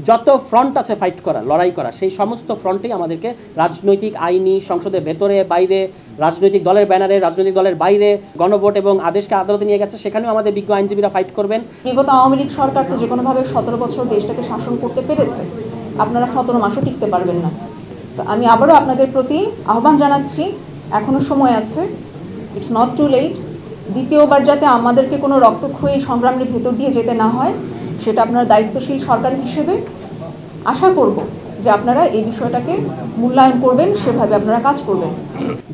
যত ফ্রন্ট আছে ফাইট করা, লড়াই করা, সেই সমস্ত ফ্রন্টেই আমাদেরকে রাজনৈতিক, আইনি, সংসদের ভেতরে বাইরে, রাজনৈতিক দলের ব্যানারে, রাজনৈতিক দলের বাইরে, গণভোট এবং আদেশকে আদালতে নিয়ে গেছে, সেখানেও আমাদের বিজ্ঞ আইনজীবীরা ফাইট করবেন। বিগত আওয়ামী লীগ সরকার তো যে কোনোভাবে 17 বছর দেশটাকে শাসন করতে পেরেছে, আপনারা 17 মাসও টিকতে পারবেন না। তো আমি আবারও আপনাদের প্রতি আহ্বান জানাচ্ছি, এখনও সময় আছে, ইটস নট টু লেট। দ্বিতীয়বার যাতে আমাদেরকে কোনো রক্তক্ষয়ী সংগ্রামের ভেতর দিয়ে যেতে না হয়, সেটা আপনারা দায়িত্বশীল সরকার হিসেবে আশা করব যে আপনারা এই বিষয়টাকে মূল্যায়ন করবেন, সেভাবে আপনারা কাজ করবেন।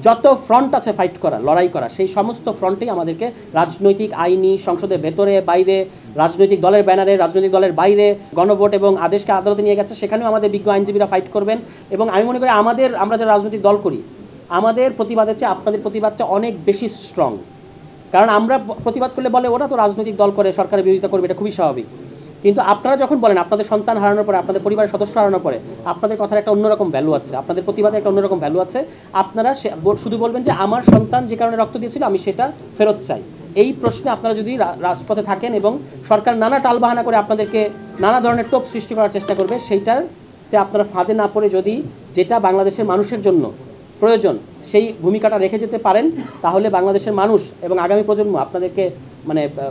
যত ফ্রন্ট আছে ফাইট করা, লড়াই করা, সেই সমস্ত ফ্রন্টেই আমাদেরকে রাজনৈতিক, আইনি, সংসদের ভেতরে বাইরে, রাজনৈতিক দলের ব্যানারে, রাজনৈতিক দলের বাইরে, গণভোট এবং আদেশকে আদালতে নিয়ে গেছে, সেখানেও আমাদের বিজ্ঞ আইনজীবীরা ফাইট করবেন। এবং আমি মনে করি আমরা যারা রাজনৈতিক দল করি, আমাদের প্রতিবাদের চেয়ে আপনাদের প্রতিবাদটা অনেক বেশি স্ট্রং। কারণ আমরা প্রতিবাদ করলে বলে ওরা তো রাজনৈতিক দল করে, সরকারের বিরোধিতা করবে, এটা খুবই স্বাভাবিক। কিন্তু আপনারা যখন বলেন আপনাদের সন্তান হারানোর পরে, আপনাদের পরিবারের সদস্য হারানোর পরে আপনাদের কথার একটা অন্যরকম ভ্যালু আছে, আপনাদের প্রতিবাদের একটা অন্যরকম ভ্যালু আছে। আপনারা শুধু বলবেন যে আমার সন্তান যে কারণে রক্ত দিয়েছিল আমি সেটা ফেরত চাই। এই প্রশ্নে আপনারা যদি রাজপথে থাকেন এবং সরকার নানা টালবাহানা করে আপনাদেরকে নানা ধরনের টোপ সৃষ্টি করার চেষ্টা করবে, সেইটাতে আপনারা ফাঁদে না পড়ে যদি যেটা বাংলাদেশের মানুষের জন্য প্রয়োজন সেই ভূমিকাটা রেখে যেতে পারেন, তাহলে বাংলাদেশের মানুষ এবং আগামী প্রজন্ম আপনাদেরকে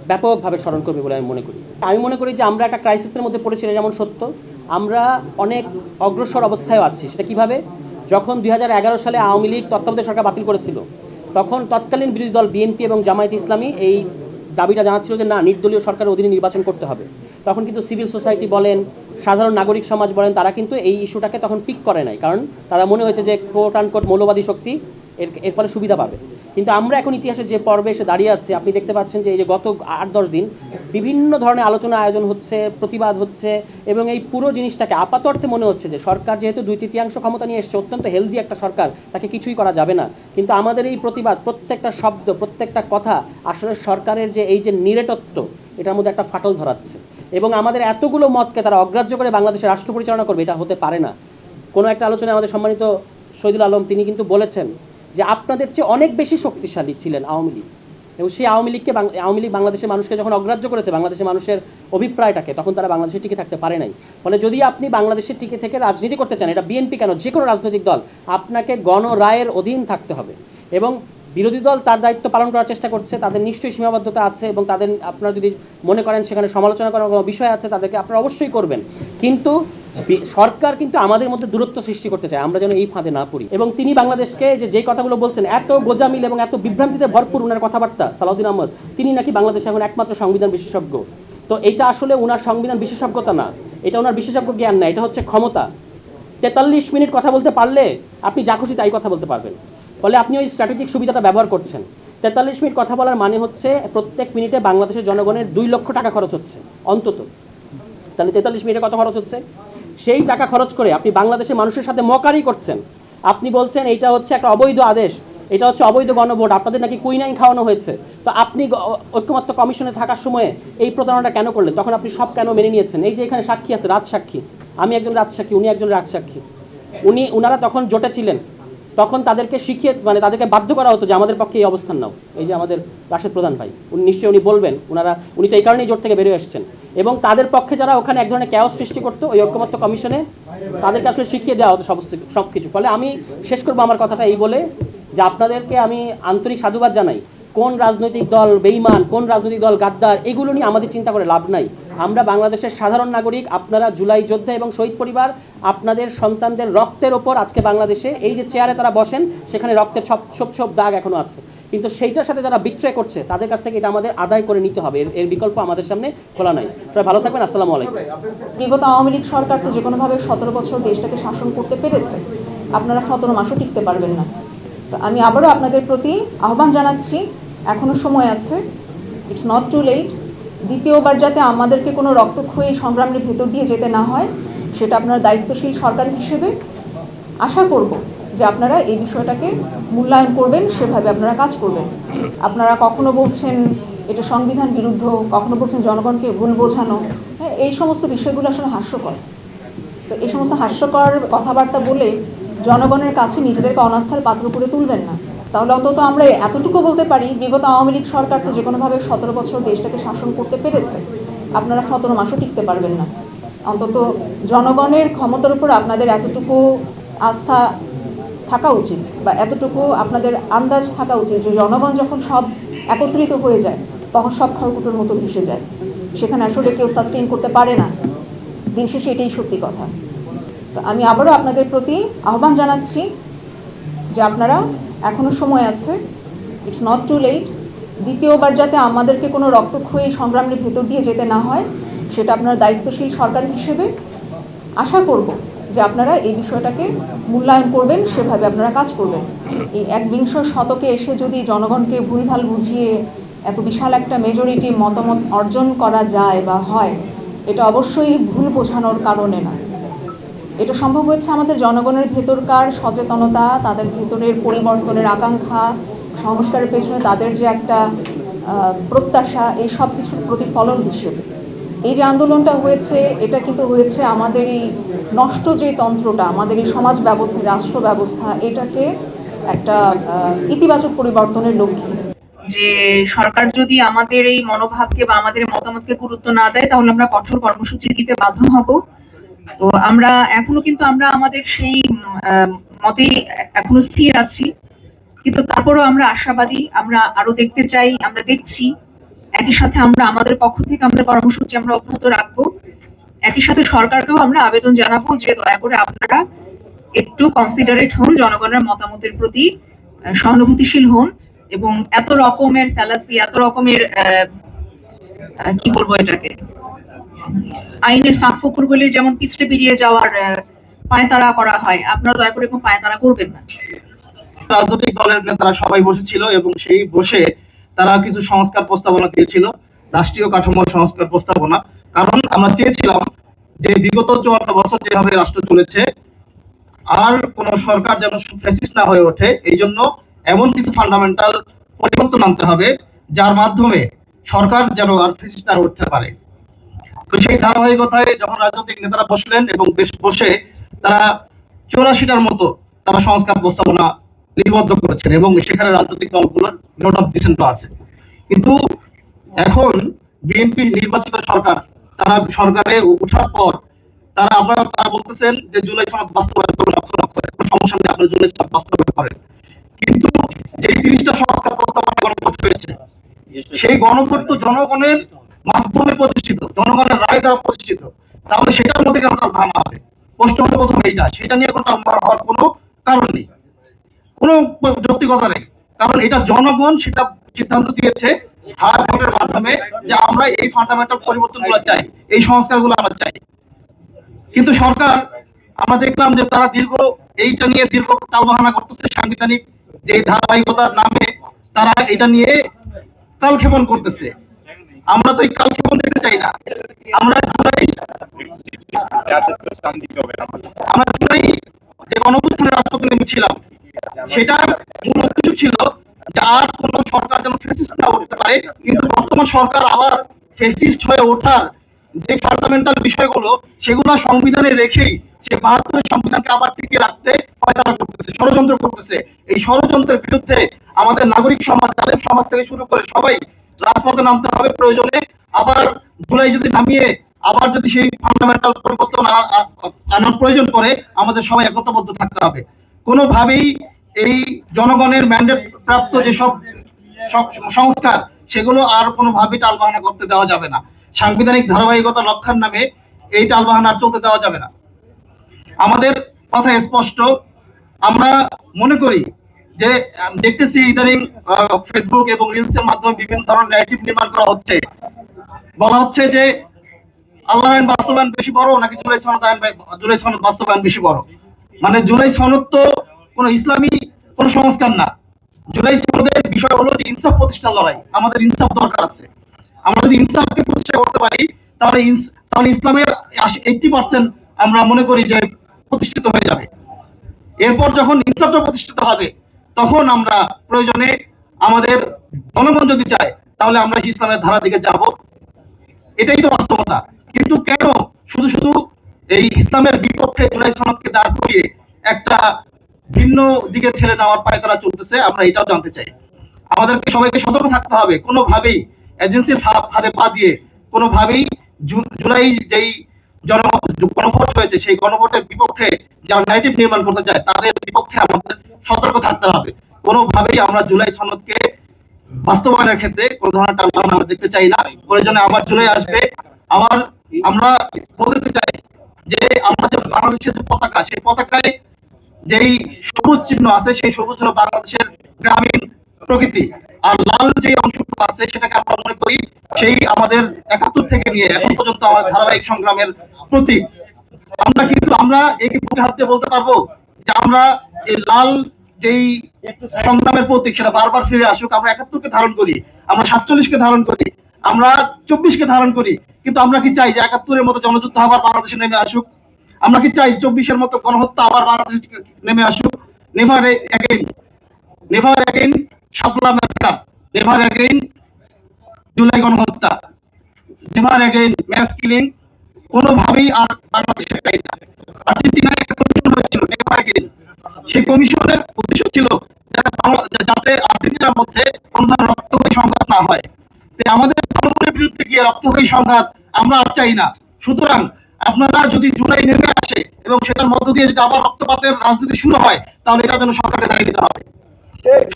ব্যাপকভাবে স্মরণ করবে বলে আমি মনে করি যে আমরা একটা ক্রাইসিসের মধ্যে পড়েছি, যেমন সত্য আমরা অনেক অগ্রসর অবস্থায়ও আছি। সেটা কিভাবে? যখন 2011 সালে আওয়ামী লীগ তত্ত্বাবধায়ক সরকার বাতিল করেছিল, তখন তৎকালীন বিরোধী দল বিএনপি এবং জামায়াতে ইসলামী এই দাবিটা জানাচ্ছিল যে না, নির্দলীয় সরকারের অধীনে নির্বাচন করতে হবে। তখন কিন্তু সিভিল সোসাইটি বলেন, সাধারণ নাগরিক সমাজ বলেন, তারা কিন্তু এই ইস্যুটাকে তখন পিক করে নাই, কারণ তারা মনে হয়েছে যে কোট আনকোট মৌলবাদী শক্তি এর ফলে সুবিধা পাবে। কিন্তু আমরা এখন ইতিহাসের যে পর্বে এসে দাঁড়িয়ে আছি, আপনি দেখতে পাচ্ছেন যে এই যে গত 8-10 দিন বিভিন্ন ধরনের আলোচনা আয়োজন হচ্ছে, প্রতিবাদ হচ্ছে, এবং এই পুরো জিনিসটাকে আপাত অর্থে মনে হচ্ছে যে সরকার যেহেতু 2/3 ক্ষমতা নিয়ে এসছে, অত্যন্ত হেলদি একটা সরকার, তাকে কিছুই করা যাবে না। কিন্তু আমাদের এই প্রতিবাদ, প্রত্যেকটা শব্দ, প্রত্যেকটা কথা আসলে সরকারের যে এই যে নিরেটত্ব, এটার মধ্যে একটা ফাটল ধরাচ্ছে। এবং আমাদের এতগুলো মতকে তারা অগ্রাহ্য করে বাংলাদেশের রাষ্ট্র পরিচালনা করবে, এটা হতে পারে না। কোনো একটা আলোচনায় আমাদের সম্মানিত শহীদুল আলম তিনি কিন্তু বলেছেন যে আপনাদের চেয়ে অনেক বেশি শক্তিশালী ছিলেন আওয়ামী লীগ, এবং সেই আওয়ামী লীগ বাংলাদেশের মানুষকে যখন অগ্রাহ্য করেছে, বাংলাদেশের মানুষের অভিপ্রায়টাকে, তখন তারা বাংলাদেশে টিকে থাকতে পারে নাই। ফলে যদি আপনি বাংলাদেশে টিকে থেকে রাজনীতি করতে চান, এটা বিএনপি কেন, যে কোনো রাজনৈতিক দল, আপনাকে গণরায়ের অধীন থাকতে হবে। এবং বিরোধী দল তার দায়িত্ব পালন করার চেষ্টা করছে, তাদের নিশ্চয়ই সীমাবদ্ধতা আছে, এবং তাদের আপনারা যদি মনে করেন সেখানে সমালোচনা করার কোনো বিষয় আছে, তাদেরকে আপনারা অবশ্যই করবেন। কিন্তু সরকার কিন্তু আমাদের মধ্যে দূরত্ব সৃষ্টি করতে চায়, আমরা যেন এই ফাঁদে না পড়ি। এবং তিনি বাংলাদেশকে যে কথাগুলো বলছেন, এত গোজামিল এবং এত বিভ্রান্তিতে ভরপুর ওনার কথাবার্তা, সালাউদ্দিন আহমদ, তিনি নাকি বাংলাদেশে এখন একমাত্র সংবিধান বিশেষজ্ঞ। তো এটা আসলে ওনার সংবিধান বিশেষজ্ঞতা না, এটা ওনার বিশেষজ্ঞ জ্ঞান না, এটা হচ্ছে ক্ষমতা। 43 মিনিট কথা বলতে পারলে আপনি যা খুশি তাই কথা বলতে পারবেন। ফলে আপনি ওই স্ট্র্যাটেজিক সুবিধাটা ব্যবহার করছেন। 43 মিনিট কথা বলার মানে হচ্ছে প্রত্যেক মিনিটে বাংলাদেশের জনগণের 2 লক্ষ টাকা খরচ হচ্ছে অন্তত। তাহলে 43 মিনিটে কত খরচ হচ্ছে? সেই টাকা খরচ করে আপনি বাংলাদেশের মানুষের সাথে মকারি করছেন। আপনি বলছেন এইটা হচ্ছে একটা অবৈধ আদেশ, এটা হচ্ছে অবৈধ গণভোট, আপনাদের নাকি কুইনাইন খাওয়ানো হয়েছে। তো আপনি ঐক্যমত্য কমিশনে থাকার সময়ে এই প্রতারণাটা কেন করলেন? তখন আপনি সব কেন মেনে নিয়েছেন? এই যে এখানে সাক্ষী আছে, রাজসাক্ষী, আমি একজন রাজসাক্ষী, উনি একজন রাজসাক্ষী, ওনারা তখন জোটে ছিলেন, তখন তাদেরকে তাদেরকে বাধ্য করা হতো যে আমাদের পক্ষে এই অবস্থান নাও। এই যে আমাদের রাশেদ প্রধান ভাই, উনি বলবেন, উনি তো এই কারণেই জোট থেকে বেরিয়ে এসেছেন। এবং তাদের পক্ষে যারা ওখানে এক ধরনের ক্যাওস সৃষ্টি করতো ওই ঐক্যমত্য কমিশনে, তাদেরকে আসলে শিখিয়ে দেওয়া হতো সব কিছু। ফলে আমি শেষ করবো আমার কথাটা এই বলে যে আপনাদেরকে আমি আন্তরিক সাধুবাদ জানাই। কোন রাজনৈতিক দল বেঈমান, কোন রাজনৈতিক দল গাদ্দার, এগুলো নিয়ে আমাদের চিন্তা করে লাভ নাই। আমরা বাংলাদেশের সাধারণ নাগরিক, আপনারা জুলাই যোদ্ধা এবং শহীদ পরিবার, আপনাদের সন্তানদের রক্তের ওপর আজকে বাংলাদেশে এই যে চেয়ারে তারা বসেন, সেখানে রক্তের ছোপ দাগ এখনও আছে। কিন্তু সেইটার সাথে যারা বিক্রয় করছে, তাদের কাছ থেকে এটা আমাদের আদায় করে নিতে হবে, এর বিকল্প আমাদের সামনে খোলা নাই। সবাই ভালো থাকবেন, আসসালামু আলাইকুম। বিগত আওয়ামী লীগ সরকার তো যে কোনোভাবে 17 বছর দেশটাকে শাসন করতে পেরেছে, আপনারা 17 মাসও টিকতে পারবেন না। তো আমি আবারও আপনাদের প্রতি আহ্বান জানাচ্ছি, এখনও সময় আছে, ইটস নট টু লেট। দ্বিতীয়বার যাতে আমাদেরকে কোনো রক্তক্ষয়ী সংগ্রামের ভেতর দিয়ে যেতে না হয়, সেটা আপনারা দায়িত্বশীল সরকার হিসেবে আশা করব যে আপনারা এই বিষয়টাকে মূল্যায়ন করবেন, সেভাবে আপনারা কাজ করবেন। আপনারা কখনো বলছেন এটা সংবিধান বিরুদ্ধ, কখনো বলছেন জনগণকে ভুল বোঝানো, এই সমস্ত বিষয়গুলো আসলে হাস্যকর। তো এই সমস্ত হাস্যকর কথাবার্তা বলে জনগণের কাছে নিজেদেরকে অনাস্থার পাত্র করে তুলবেন না। তাহলে অন্তত আমরা এতটুকু বলতে পারি, বিগত আওয়ামী লীগ সরকার তো যে কোনোভাবে 17 বছর দেশটাকে শাসন করতে পেরেছে, আপনারা 17 মাসও টিকতে পারবেন না। অন্তত জনগণের ক্ষমতার উপর আপনাদের এতটুকু আস্থা থাকা উচিত, বা এতটুকু আপনাদের আন্দাজ থাকা উচিত যে জনগণ যখন সব একত্রিত হয়ে যায় তখন সব খড়কুটোর মতো ভেসে যায়, সেখানে আসলে কেউ সাস্টেইন করতে পারে না। দিন শেষে এটাই সত্যি কথা। তো আমি আবারও আপনাদের প্রতি আহ্বান জানাচ্ছি যে আপনারা এখনও সময় আছে, ইটস নট টু লেট। দ্বিতীয়বার যাতে আমাদেরকে কোনো রক্তক্ষয়ী সংগ্রামের ভেতর দিয়ে যেতে না হয়, সেটা আপনারা দায়িত্বশীল সরকার হিসেবে আশা করব যে আপনারা এই বিষয়টাকে মূল্যায়ন করবেন, সেভাবে আপনারা কাজ করবেন। এই একবিংশ শতকে এসে যদি জনগণকে ভুলভাল বুঝিয়ে এত বিশাল একটা মেজরিটি মতামত অর্জন করা যায় বা হয়, এটা অবশ্যই ভুল বোঝানোর কারণে না। এটা সম্ভব হচ্ছে আমাদের জনগণের ভেতরকার সচেতনতা, তাদের ভেতরের পরিবর্তনের আকাঙ্ক্ষা, সংস্কারের পেছনে তাদের যে একটা প্রত্যাশা, এই সব কিছুর প্রতিফলন হিসেবে এই যে আন্দোলনটা হয়েছে, এটা কিন্তু হয়েছে আমাদের এই নষ্ট যে তন্ত্রটা, আমাদের এই সমাজ ব্যবস্থা, রাষ্ট্র ব্যবস্থা, এটাকে একটা ইতিবাচক পরিবর্তনের লক্ষ্যে। যে সরকার যদি আমাদের এই মনোভাবকে বা আমাদের মতামতকে গুরুত্ব না দেয়, তাহলে আমরা কঠোর কর্মসূচি দিতে বাধ্য হব। তো আমরা এখনো কিন্তু আমাদের সেই মতে এখনো স্থির আছি, কিন্তু তারপরও আমরা আশাবাদী, আমরা আরো দেখতে চাই, আমরা দেখছি। একই সাথে আমরা আমাদের পক্ষ থেকে আমাদের কর্মসূচি আমরা অব্যাহত রাখবো। একই সাথে সরকারকেও আমরা আবেদন জানাবো যে দয়া করে আপনারা একটু কনসিডারেট হন, জনগণের মতামতের প্রতি সহানুভূতিশীল হন, এবং এত রকমের ফ্যালাসি, এত রকমের কি বলবো এটাকে, আইনের ফাঁক ফোকর বলে যেমন পিছড়ে বেরিয়ে যাওয়ার পায়তারা করা হয়, আপনারা দয়া করে কোনো পায়তারা করবেন না। রাজনৈতিক দলের নেতারা সবাই বসেছিল এবং সেই বসে তারা কিছু সংস্কার প্রস্তাবনা দিয়েছিল, রাষ্ট্রীয় কাঠামোর সংস্কার প্রস্তাবনা। কারণ আমরা চেয়েছিলাম যে বিগত 54 বছর যেভাবে রাষ্ট্র চলেছে, আর কোন সরকার যেন ফ্যাসিস্ট না হয়ে ওঠে, এই জন্য এমন কিছু ফান্ডামেন্টাল পরিবর্তন আনতে হবে যার মাধ্যমে সরকার যেন আর ফ্যাসিস্ট না উঠতে পারে। তো সেই ধারাবাহিকতায় যখন রাজনৈতিক নেতারা বসলেন এবং বসে তারা 84টার মতো তারা সংস্কার প্রস্তাবনা লিপিবদ্ধ করেছেন এবং সেখানে রাজনৈতিক দলগুলোর নোট অফ ডিসেন্টও আছে। কিন্তু এখন বিএনপি নির্বাচিত সরকার, তারা সরকারে ওঠার পর তারা বলতেছেন যে জুলাই সনদ বাস্তবায়ন করবেন, কোনো সমস্যা নেই, আপনারা জুলাই সনদ বাস্তবায়ন করেন। কিন্তু যে 30টা সংস্কার প্রস্তাবনা গণভোট হয়েছে, সেই গণভোট তো জনগণের মাধ্যমে প্রতিষ্ঠিত, জনগণের রায় দ্বারা প্রতিষ্ঠিত, তাহলে সেটার মধ্যে কেন তার ভাঙা হবে? প্রশ্ন হলো প্রথম এইটা, সেটা নিয়ে কোনো হওয়ার কোনো কারণ নেই, কোনো যৌক্তিকতা নেই। কারণ এটা জনগণ সেটা সিদ্ধান্ত দিয়েছে ভোটের মাধ্যমে যে আমরা এই ফান্ডামেন্টাল পরিবর্তনগুলো চাই, এই সংস্কারগুলো আমরা চাই। কিন্তু সরকার, আমরা দেখলাম যে তারা এইটা নিয়ে দীর্ঘ টালবাহানা করতেছে, সাংবিধানিক যে ধারাবাহিকতার নামে তারা এটা নিয়ে কালক্ষেপণ করতেছে। আমরা তো এই কালক্ষেপণ দেখতে চাই না। আমরা জুলাই যে গণঅভ্যুত্থানের রাজপথে নেমেছিলাম, সেটার মূল উদ্দেশ্য ছিল যে আর কোন সরকার যেন ফ্যাসিস্ট না উঠতে পারে। কিন্তু বর্তমান সরকার আবার ফ্যাসিস্ট হয়ে ওঠার যে ফান্ডামেন্টাল বিষয়গুলো, সেগুলো সংবিধানে রেখেই সে 72 সংবিধানকে আবার টিকিয়ে রাখতে পায়তারা করতেছে, ষড়যন্ত্র করতেছে। এই ষড়যন্ত্রের বিরুদ্ধে আমাদের নাগরিক সমাজ, আলেম সমাজ থেকে শুরু করে সবাই রাজপথে নামতে হবে। প্রয়োজনে আবার জুলাই যদি নামিয়ে আবার যদি সেই ফান্ডামেন্টাল পরিবর্তন আনার প্রয়োজন পড়ে, আমাদের সবাই একতাবদ্ধ থাকতে হবে। কোনোভাবেই এই জনগণের ম্যান্ডেট প্রাপ্ত যেসব সংস্কার, সেগুলো আর কোনোভাবেই টালবাহানা করতে দেওয়া যাবে না। সাংবিধানিক ধারাবাহিকতা রক্ষার নামে এই টালবাহানা চলতে দেওয়া যাবে না। আমাদের কথা স্পষ্ট। আমরা মনে করি যে দেখতেছি ইদানিং ফেসবুক এবং রিলসের মাধ্যমে বিভিন্ন ধরনের ন্যারেটিভ নির্মাণ করা হচ্ছে। বলা হচ্ছে যে আল্লাহর আইন বাস্তবায়ন বেশি বড় নাকি জুলাই সনদ বাস্তবায়ন বেশি বড়। মানে জুলাই সনদ তো কোনো ইসলামী কোনো সংস্কার না। জুলাই সনদের বিষয় হলো যে ইনসাফ প্রতিষ্ঠার লড়াই, আমাদের ইনসাফ দরকার আছে। আমরা যদি ইনসাফকে প্রতিষ্ঠা করতে পারি, তাহলে ইসলামের 80% আমরা মনে করি যে প্রতিষ্ঠিত হয়ে যাবে। এরপর যখন ইনসাফটা প্রতিষ্ঠিত হবে, তখন আমরা প্রয়োজনে আমাদের জনগণ যদি চায়, তাহলে আমরা ইসলামের ধারা দিকে যাব। এটাই তো বাস্তবতা। কিন্তু কেন শুধু শুধু এই ইসলামের বিপক্ষে জুলাই সনদকে দাঁড় করিয়ে একটা ভিন্ন দিকে ঠেলে নেওয়ার পায়তারা চলতেছে, আমরা এটাও জানতে চাই। আমাদেরকে সবাইকে সতর্ক থাকতে হবে। কোনোভাবেই এজেন্সির ফাঁদে পা দিয়ে কোনোভাবেই জুলাই যেই গণভোট হয়েছে, সেই গণভোটের বিপক্ষে যারা ন্যারেটিভ নির্মাণ করতে চায় তাদের বিপক্ষে আমাদের সতর্ক থাকতে হবে। কোনোভাবেই আমরা জুলাই সনদকে বাস্তবায়নের ক্ষেত্রে কোনো ধরনের টালবাহানা আমরা দেখতে চাই না। প্রয়োজনে আবার জুলাই আসবে, আবার আমরা বলতে চাই যে আমরা যে বাংলাদেশের যে পতাকা, সেই পতাকায় যেই সবুজ চিহ্ন আছে সেই সবুজ হলো বাংলাদেশের গ্রামীণ প্রকৃতি, আর লাল যে অংশটুকু আছে সেটাকে আমরা মনে করি সেই আমাদের 71 থেকে নিয়ে এখন পর্যন্ত আমাদের ধারাবাহিক সংগ্রামের প্রতীক। আমরা এই বুকে হাত দিয়ে বলতে পারবো যে আমরা এই লাল যেই সংগ্রামের প্রতীক সেটা বারবার ফিরে আসুক। আমরা 71-কে ধারণ করি, আমরা 47-কে ধারণ করি, আমরা 24-কে ধারণ করি, কিন্তু আমরা কি চাই যে 71-এর মতো জনযুদ্ধ আবার বাংলাদেশে নেমে আসুক? আমরা কি চাই 24-এর মতো গণহত্যা আবার বাংলাদেশে নেমে আসুক? নেভার এগেইন, নেভার এগেইন শাপলা ম্যাসকার, নেভার এগেইন জুলাই গণহত্যা, নেভার এগেইন ম্যাস কিলিং, কোনোভাবেই আর বাংলাদেশে চাই না। আর্জেন্টিনায় একটা কমিশন হয়েছিল নেভার এগেইন, সেই কমিশনের উদ্দেশ্য ছিল যাতে আর্জেন্টিনার মধ্যে কোনো ধরনের রক্তক্ষয়ী সংঘাত না হয়। আমাদের জনগণের বিরুদ্ধে গিয়ে রক্তক্ষয়ী সংঘাত আমরা আর চাই না। সুতরাং আপনারা যদি জুলাই নেমে আসে এবং সেটার মধ্য দিয়ে যদি আবার রক্তপাতের রাজনীতি শুরু হয়, তাহলে এটার জন্য সরকারকে দায়ী দিতে হবে।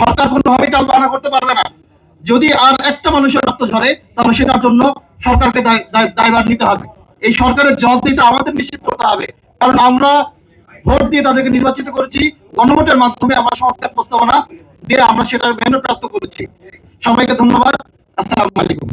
সরকার কোনোভাবেই টালবাহানা করতে পারবে না। যদি আর একটা মানুষের রক্ত ঝরে তাহলে সেটার জন্য সরকারকে দায়ভার নিতে হবে। এই সরকারের জবাবদিহিতা আমাদের নিশ্চিত করতে হবে, কারণ আমরা ভোট দিয়ে তাদেরকে নির্বাচিত করেছি, গণভোটের মাধ্যমে আমরা সংস্কার প্রস্তাবনা দিয়ে আমরা সেটার মেহনত প্রাপ্ত করেছি। সবাইকে ধন্যবাদ। আসসালামু আলাইকুম।